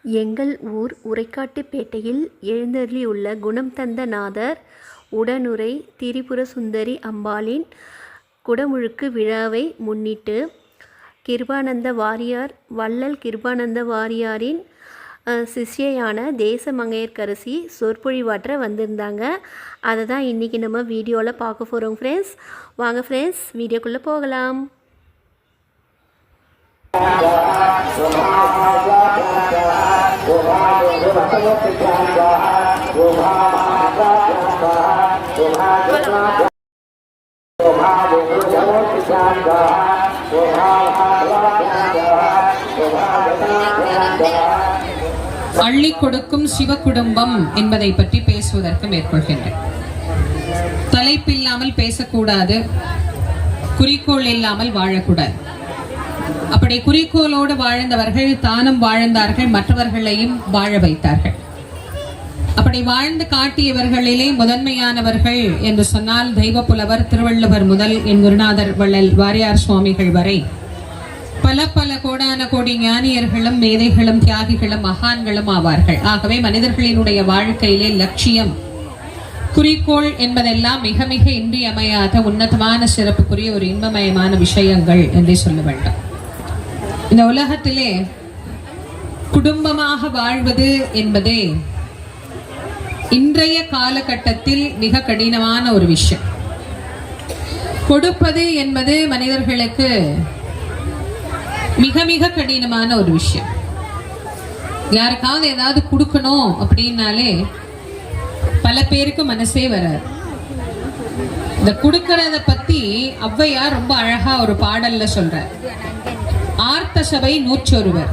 எங்கள் ஊர் உரைக்காட்டுப்பேட்டையில் எழுந்தருளியுள்ள குணம் தந்த நாதர் உடனுறை திரிபுர சுந்தரி அம்பாளின் குடமுழுக்கு விழாவை முன்னிட்டு கிருபானந்த வாரியார் வள்ளல் கிருபானந்த வாரியாரின் சிஷ்யையான தேசமங்கையர்க்கரசி சொற்பொழிவாற்ற வந்திருந்தாங்க. அதை தான் இன்றைக்கி நம்ம வீடியோவில் பார்க்க போகிறோம் ஃப்ரெண்ட்ஸ். வாங்க ஃப்ரெண்ட்ஸ், வீடியோக்குள்ளே போகலாம். அள்ளி கொடுக்கும் சிவ குடும்பம் என்பதை பற்றி பேசுவதற்கு மேற்கொள்கின்றேன். தலைப்பில்லாமல் பேசக்கூடாது, குறிக்கோள் இல்லாமல் வாழக்கூடாது. அப்படி குறிக்கோளோடு வாழ்ந்தவர்கள் தானும் வாழ்ந்தார்கள், மற்றவர்களையும் வாழ வைத்தார்கள். அப்படி வாழ்ந்து காட்டியவர்களிலே முதன்மையானவர்கள் என்று சொன்னால் தெய்வ புலவர் திருவள்ளுவர் முதல் என் குருநாதர் வள்ளல் வாரியார் சுவாமிகள் வரை பல பல கோடான கோடி ஞானியர்களும் மேதைகளும் தியாகிகளும் மகான்களும் ஆவார்கள். ஆகவே மனிதர்களினுடைய வாழ்க்கையிலே லட்சியம், குறிக்கோள் என்பதெல்லாம் மிக மிக இன்றியமையாத உன்னதமான சிறப்புக்குரிய ஒரு இன்பமயமான விஷயங்கள் என்றே சொல்ல வேண்டும். இந்த உலகத்திலே குடும்பமாக வாழ்வது என்பதே இன்றைய காலகட்டத்தில் மிக கடினமான ஒரு விஷயம். கொடுப்பது என்பது மனிதர்களுக்கு மிக மிக கடினமான ஒரு விஷயம். யாருக்காவது ஏதாவது கொடுக்கணும் அப்படின்னாலே பல பேருக்கு மனசே வராது. இந்த கொடுக்கறத பத்தி ஔவையார் ரொம்ப அழகா ஒரு பாடல்ல சொல்றார். ஆர்த்த சபை 101,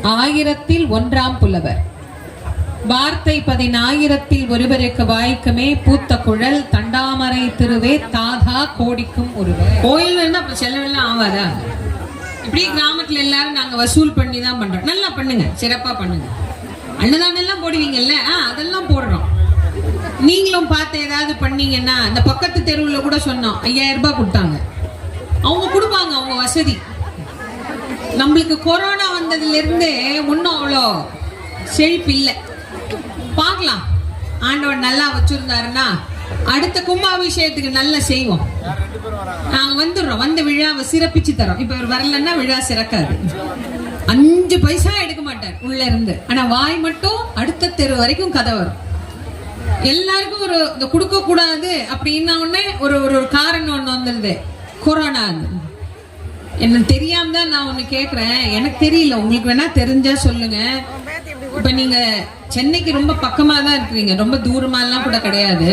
1000ல் 1ஆம் புலவர், வார்த்தை 10,000ல் ஒருவருக்கு வாய்க்குமே பூத்த குழல் தண்டாமரை திருவே தாதா கோடிக்கும் ஒருவர். கோயில் இருந்தா அப்ப செலவெல்லாம் ஆவாதா? இப்படி கிராமத்துல எல்லாரும் நாங்க வசூல் பண்ணி தான் பண்றோம். நல்லா பண்ணுங்க, சிறப்பா பண்ணுங்க. அன்னதானம் எல்லாம் போடுவீங்கல்ல, அதெல்லாம் போடுறோம். நீங்களும் பார்த்து ஏதாவது பண்ணீங்கன்னா, இந்த பக்கத்து தெருவுல கூட சொன்னோம், 5000 ரூபாய் கொடுத்தாங்க. அவங்க கொடுப்பாங்க, அவங்க வசதி. நம்மளுக்கு கொரோனா வந்ததுல இருந்து ஒன்னும் அவ்வளோ செழிப்பு இல்லை. பார்க்கலாம், ஆண்டவன் நல்லா வச்சிருந்தாருன்னா அடுத்த கும்பாபிஷேகத்துக்கு நல்லா செய்வோம். நாங்க வந்துடுறோம், வந்து விழாவை சிறப்பிச்சு தரோம். இப்ப வரலன்னா விழா சிறக்காது. 5 பைசா எடுக்க மாட்டார் உள்ள இருந்து. ஆனா வாய் மட்டும் அடுத்த தெரு வரைக்கும் கதை வரும். எல்லாருக்கும் ஒரு இந்த கொடுக்க கூடாது அப்படின்னா உடனே ஒரு ஒரு காரணம் ஒண்ணு வந்துருது, கொரோனா. என்ன தெரியாம தான் நான் ஒண்ணு கேக்குறேன், எனக்கு தெரியல, உங்களுக்கு வேணா தெரிஞ்சா சொல்லுங்க. இப்ப நீங்க சென்னைக்கு ரொம்ப பக்கமா தான் இருக்கிறீங்க, ரொம்ப தூரமா எல்லாம் கூட கிடையாது.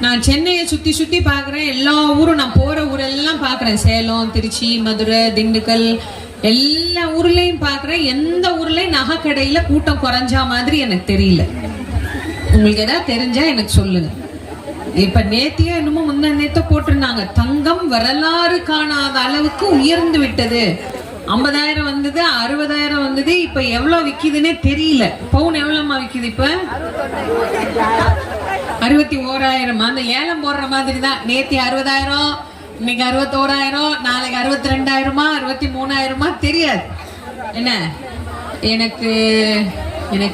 நான் சென்னையை சுத்தி சுத்தி பாக்குறேன், எல்லா ஊரும், நான் போற ஊரெல்லாம் பாக்குறேன். சேலம், திருச்சி, மதுரை, திண்டுக்கல், எல்லா ஊர்லயும் பாக்குறேன். எந்த ஊர்லயும் நகைக்கடையில கூட்டம் குறைஞ்சா மாதிரி எனக்கு தெரியல. உங்களுக்கு ஏதாவது தெரிஞ்சா எனக்கு சொல்லுங்க. இப்ப நேத்தியா என்னமோ முன்ன நேத்த போட்டிருந்தாங்க, தங்கம் வரலாறு காணாத அளவுக்கு உயர்ந்து விட்டது. 50,000 வந்தது, 60,000 வந்தது. இப்ப எவ்வளவு விக்குதுன்னே தெரியல. பவுன் எவ்வளவுமா விக்குது இப்ப? 61,000. அந்த ஏலம் போடுற மாதிரி தான். நேத்தி 60,000, இன்னைக்கு 61,000, நாளைக்கு 62,000, 63,000 தெரியாது. என்ன, எனக்கு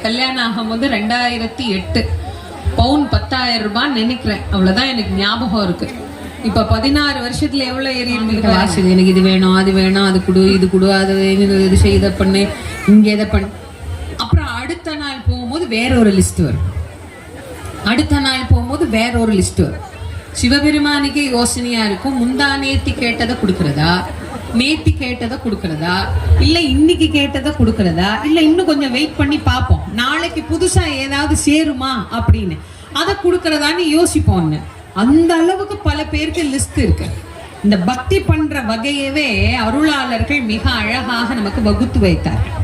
கல்யாணம் ஆகும் போது 2008 பவுன் 10,000 ரூபான்னு நினைக்கிறேன். அவ்வளவுதான் எனக்கு ஞாபகம் இருக்கு. இப்ப 16 வருஷத்துல எவ்வளவு ஏறி இருக்கு வாசல். எனக்கு இது வேணும், அது வேணும், அது கொடு, இது கொடு, அது இது செய், இதை பண்ணு, இங்க இதை பண்ணு. அப்புறம் அடுத்த நாள் போகும்போது வேற ஒரு லிஸ்ட் வரும். அடுத்த நாள் போகும்போது வேற ஒரு லிஸ்ட் வரும். சிவபெருமானுக்கே யோசனையா இருக்கும், முந்தா நேத்தி கேட்டதை கொடுக்கறதா, நேத்தி கேட்டதை கொடுக்கறதா, இல்ல இன்னைக்கு கேட்டதை கொடுக்கறதா, இல்ல இன்னும் கொஞ்சம் வெயிட் பண்ணி பார்ப்போம், நாளைக்கு புதுசா ஏதாவது சேருமா அப்படின்னு அதை கொடுக்கறதான்னு யோசிப்போம். அந்த அளவுக்கு பல பேருக்கு லிஸ்ட் இருக்கு. இந்த பக்தி பண்ற வகையவே அருளாளர்கள் மிக அழகாக நமக்கு வகுத்து வைத்தார்கள்.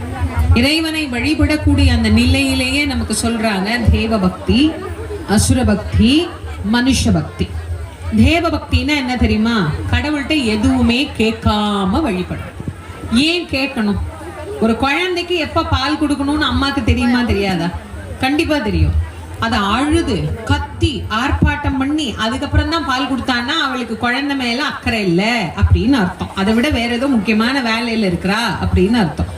இறைவனை வழிபடக்கூடிய அந்த நிலையிலேயே நமக்கு சொல்றாங்க, தேவ பக்தி, அசுர பக்தி, மனுஷ பக்தி. தேவ பக்தினா என்ன தெரியுமா? கடவுள்கிட்ட எதுவுமே கேட்காம வழிபடும். ஏன் கேட்கணும்? ஒரு குழந்தைக்கு எப்ப பால் கொடுக்கணும்னு அம்மாக்கு தெரியுமா தெரியாதா? கண்டிப்பா தெரியும். அதை அழுது கத்தி ஆர்ப்பாட்டம் பண்ணி அதுக்கப்புறம் தான் பால் கொடுத்தான்னா அவளுக்கு குழந்தை மேல அக்கறை இல்லை அப்படின்னு அர்த்தம். அதை விட வேற ஏதோ முக்கியமான வேலையில இருக்கிறா அப்படின்னு அர்த்தம்.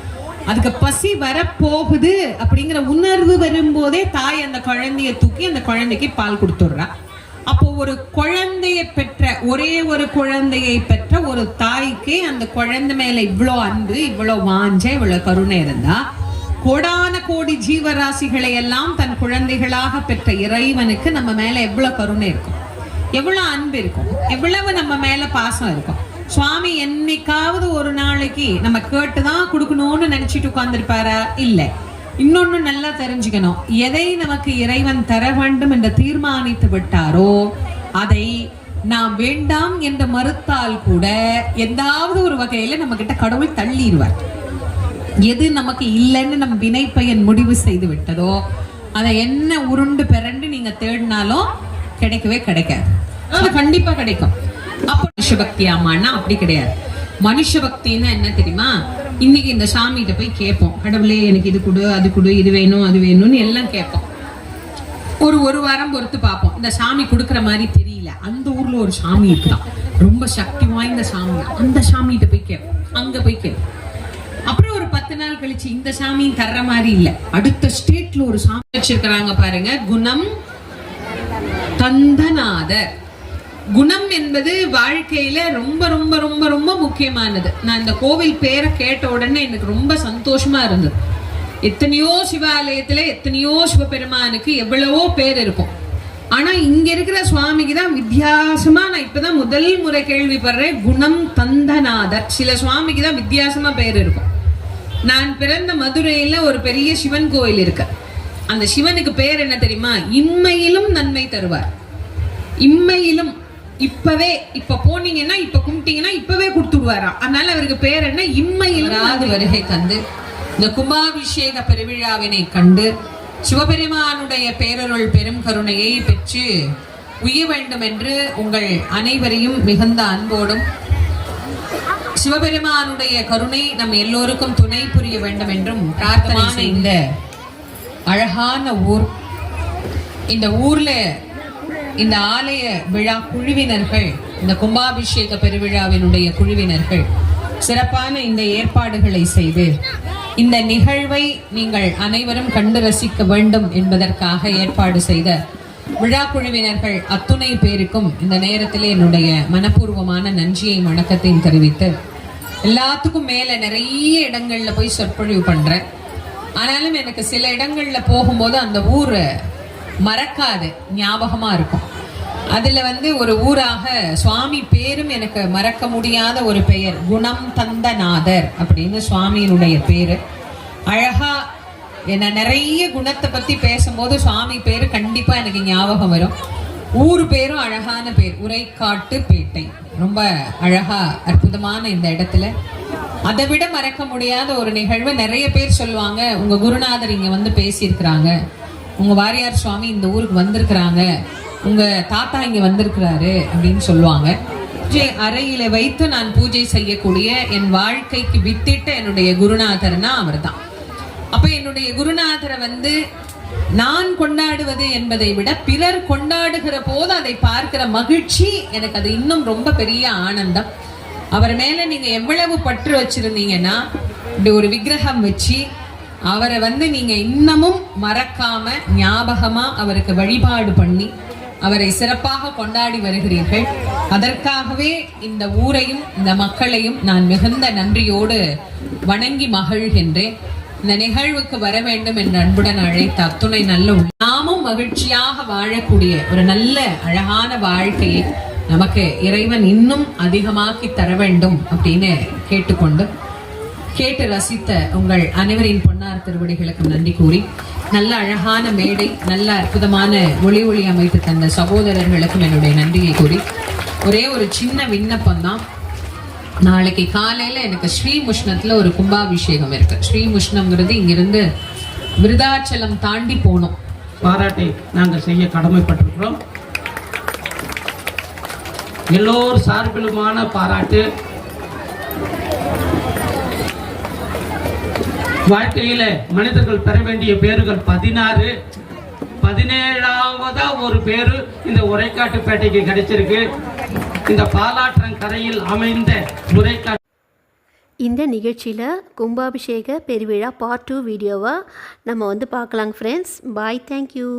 அதுக்கு பசி வரப்போகுது அப்படிங்கிற உணர்வு வரும்போதே தாய் அந்த குழந்தைய தூக்கி அந்த குழந்தைக்கு பால் கொடுத்துடுறா. அப்போ ஒரு குழந்தையை பெற்ற ஒரே ஒரு குழந்தையை பெற்ற ஒரு தாய்க்கு அந்த குழந்தை மேல இவ்வளோ அன்பு, இவ்வளோ வாஞ்ச, இவ்வளோ கருணை இருந்தா கோடான கோடி ஜீவராசிகளை எல்லாம் தன் குழந்தைகளாக பெற்ற இறைவனுக்கு நம்ம மேல எவ்வளவு கருணை இருக்கும், எவ்வளவு அன்பு இருக்கும், எவ்வளவு நம்ம மேல பாசம் இருக்கும். சுவாமி என்னைக்காவது ஒரு நாளைக்கு நம்ம கேட்டுதான் கொடுக்கணும்னு நினைச்சிட்டு உட்கார்ந்துருப்பாரா? இல்லை. இன்னொன்னு நல்லா தெரிஞ்சுக்கணும், எதை நமக்கு இறைவன் தர வேண்டும் என்று தீர்மானித்து விட்டாரோ அதை நாம் வேண்டாம் என்று மறுத்தால் கூட எந்தாவது ஒரு வகையில நம்ம கிட்ட கடவுள் தள்ளிடுவார். எது நமக்கு இல்லைன்னு நம்ம வினை பயன் முடிவு செய்து விட்டதோ அதை என்ன உருண்டு பிறண்டு நீங்க தேடினாலும் கிடைக்கவே கிடைக்காது. அது கண்டிப்பா கிடைக்கும். அப்ப மனுஷபக்தி ஆமான்னா அப்படி கிடையாது. மனுஷ பக்தின்னா என்ன தெரியுமா? இன்னைக்கு இந்த சாமிகிட்ட போய் கேட்போம், கடவுளே எனக்கு இது கொடு, அது கொடு, இது வேணும், அது வேணும்னு எல்லாம் கேட்போம். ஒரு வாரம் பொறுத்து பார்ப்போம், இந்த சாமி கொடுக்குற மாதிரி தெரியல. அந்த ஊர்ல ஒரு சாமி இருக்குதான், ரொம்ப சக்தி வாய்ந்த சாமி, அந்த சாமிகிட்ட போய் கேட்போம், அங்க போய் கேட்போம். அப்புறம் ஒரு 10 நாள் கழிச்சு இந்த சாமி தர்ற மாதிரி இல்ல, அடுத்த ஸ்டேட்ல ஒரு சாமி வச்சிருக்கிறாங்க பாருங்க, குணம் தந்தநாதர். குணம் என்பது வாழ்க்கையில ரொம்ப ரொம்ப ரொம்ப ரொம்ப முக்கியமானது. நான் இந்த கோவில் பேரை கேட்ட உடனே எனக்கு ரொம்ப சந்தோஷமா இருந்தது. எத்தனையோ சிவாலயத்துல எத்தனையோ சிவபெருமானுக்கு எவ்வளவோ பேர் இருக்கும். ஆனா இங்க இருக்கிற சுவாமிக்கு தான் வித்தியாசமா, நான் இப்பதான் முதல் முறை கேள்விப்படுறேன், குணம் தந்தநாதர். சில சுவாமிக்கு தான் வித்தியாசமா பேர் இருக்கும். நான் பிறந்த மதுரையில ஒரு பெரிய சிவன் கோயில் இருக்கு. அந்த சிவனுக்கு பேர் என்ன தெரியுமா? இம்மையிலும் நன்மை தருவார். இம்மையிலும், இப்பவே, இப்ப போனீங்கன்னா, இப்ப கும்பிட்டீங்கன்னா இப்பவே கொடுத்துடுவாராம். அதனால அவருக்கு பேர் என்ன? இம்மையிலும் வருகை தந்து இந்த கும்பாபிஷேக பெருவிழாவினை கண்டு சிவபெருமானுடைய பேரருள் பெரும் கருணையை பெற்று உய்ய வேண்டும் என்று உங்கள் அனைவரையும் மிகுந்த அன்போடும், சிவபெருமானுடைய கருணை நம் எல்லோருக்கும் துணை புரிய வேண்டும் என்றும் பிரார்த்தனை. இந்த அழகான ஊர், இந்த ஊர்ல இந்த ஆலய விழா குழுவினர்கள், இந்த கும்பாபிஷேக பெருவிழாவினுடைய குழுவினர்கள் சிறப்பான இந்த ஏற்பாடுகளை செய்து இந்த நிகழ்வை நீங்கள் அனைவரும் கண்டு ரசிக்க வேண்டும் என்பதற்காக ஏற்பாடு செய்த விழா குழுவினர்கள் அத்துணை பேருக்கும் இந்த நேரத்திலே என்னுடைய மனப்பூர்வமான நன்றியை வணக்கத்தையும் தெரிவித்து, எல்லாத்துக்கும் மேல நிறைய இடங்கள்ல போய் சொற்பொழிவு பண்றேன். ஆனாலும் எனக்கு சில இடங்கள்ல போகும்போது அந்த ஊர் மறக்காது, ஞாபகமா இருக்கும். அதுல ஒரு ஊராக சுவாமி பேரும் எனக்கு மறக்க முடியாத ஒரு பெயர், குணம் தந்தநாதர் அப்படின்னு சுவாமியினுடைய பேரு. அழகா என்ன நிறைய குணத்தை பத்தி பேசும்போது சுவாமி பேரு கண்டிப்பா எனக்கு ஞாபகம் வரும். ஊர் பேரும் அழகான பேர், உரைக்காட்டு பேட்டை. ரொம்ப அழகா அற்புதமான இந்த இடத்துல அதை விட மறக்க முடியாத ஒரு நிகழ்வு. நிறைய பேர் சொல்லுவாங்க, உங்க குருநாதர் இங்க பேசியிருக்கிறாங்க, உங்க வாரியார் சுவாமி இந்த ஊருக்கு வந்திருக்கிறாங்க, உங்க தாத்தா இங்க வந்திருக்கிறாரு அப்படின்னு சொல்லுவாங்க. பூஜை அறையில வைத்து நான் பூஜை செய்யக்கூடிய என் வாழ்க்கைக்கு வித்திட்ட என்னுடைய குருநாதர்னா அவர் தான். அப்ப என்னுடைய குருநாதரை நான் கொண்டாடுவது என்பதை விட பிறர் கொண்டாடுகிற போது அதை பார்க்கிற மகிழ்ச்சி எனக்கு அது இன்னும் ரொம்ப பெரிய ஆனந்தம். அவர் மேல நீங்க எவ்வளவு பற்று வச்சிருந்தீங்கன்னா, இப்படி ஒரு விக்கிரகம் வச்சு அவரை நீங்க இன்னமும் மறக்காம ஞாபகமா அவருக்கு வழிபாடு பண்ணி அவரை சிறப்பாக கொண்டாடி வருகிறீர்கள். அதற்காகவே இந்த ஊரையும் இந்த மக்களையும் நான் மிகுந்த நன்றியோடு வணங்கி மகிழ்கின்றேன். இந்த நிகழ்வுக்கு வர வேண்டும் என்று அன்புடன் அழைத்த அத்துணை நல்ல நாமும் மகிழ்ச்சியாக வாழக்கூடிய ஒரு நல்ல அழகான வாழ்க்கையை நமக்கு இறைவன் இன்னும் அதிகமாக்கி தர வேண்டும் அப்படின்னு கேட்டு ரசித்த உங்கள் அனைவரின் பொன்னார் திருவடிகளுக்கும் நன்றி கூறி, நல்ல அழகான மேடை, நல்ல அற்புதமான ஒளி அமைத்து தந்த சகோதரர்களுக்கும் என்னுடைய நன்றியை கூறி, ஒரே ஒரு சின்ன விண்ணப்பம் தான். நாளைக்கு காலையில எனக்கு ஸ்ரீமுஷ்ணத்துல ஒரு கும்பாபிஷேகம் இருக்கு. ஸ்ரீமுஷ்ணம்ங்கிறது இங்கிருந்து விருதாச்சலம் தாண்டி போனோம். பாராட்டை நாங்கள் செய்ய கடமைப்பட்டிருக்கிறோம். எல்லோர் சார்பிலுமான பாராட்டு. வாழ்க்கையில மனிதர்கள் பெற வேண்டிய பேர்கள் 16, 17ஆவதா ஒரு பேரு இந்த உரைக்காட்டுப்பேட்டைக்கு கிடைச்சிருக்கு. இந்த பாலாற்றங்கரையில் அமைந்த உரைக்காட்டு இந்த நிகழ்ச்சியில் கும்பாபிஷேக பெருவிழா பார்ட் 2 வீடியோவாக நம்ம பார்க்கலாங்க ஃப்ரெண்ட்ஸ். பாய், தேங்க்யூ.